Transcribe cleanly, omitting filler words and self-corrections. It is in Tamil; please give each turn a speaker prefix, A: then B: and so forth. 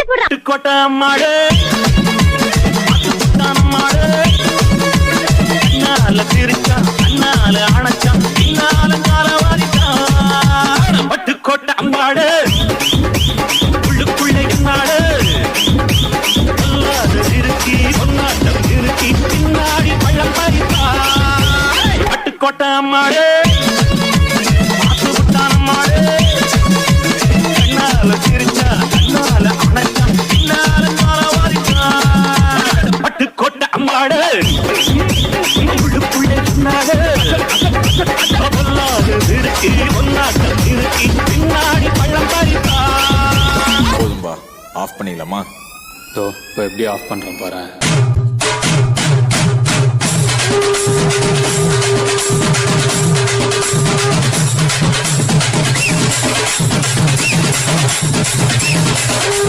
A: கோட்டை மாடு மாடு அண்ணால திருச்சான் அண்ணால அணைச்சான் பின்னாலும் காலவாரிச்சான் பட்டுக்கோட்டை அம்மாடு உள்ளுக்குள்ளே நாடு இருக்கி ஒன்னாட்டம் இருக்கி பின்னாடி பள்ளம் பறித்தான் பட்டுக்கோட்டை அம்மாடு மாத்து விட்டான் அம்மாடு அண்ணால திருச்சா அண்ணால அணைச்சான் பின்னாலும் காலவாரிச்சான் பட்டுக்கோட்டை அம்மாடு
B: போதும்பா, ஆஃப் பண்ணிடலாமா?
C: இப்போ எப்படி ஆஃப் பண்றேன் பாரு.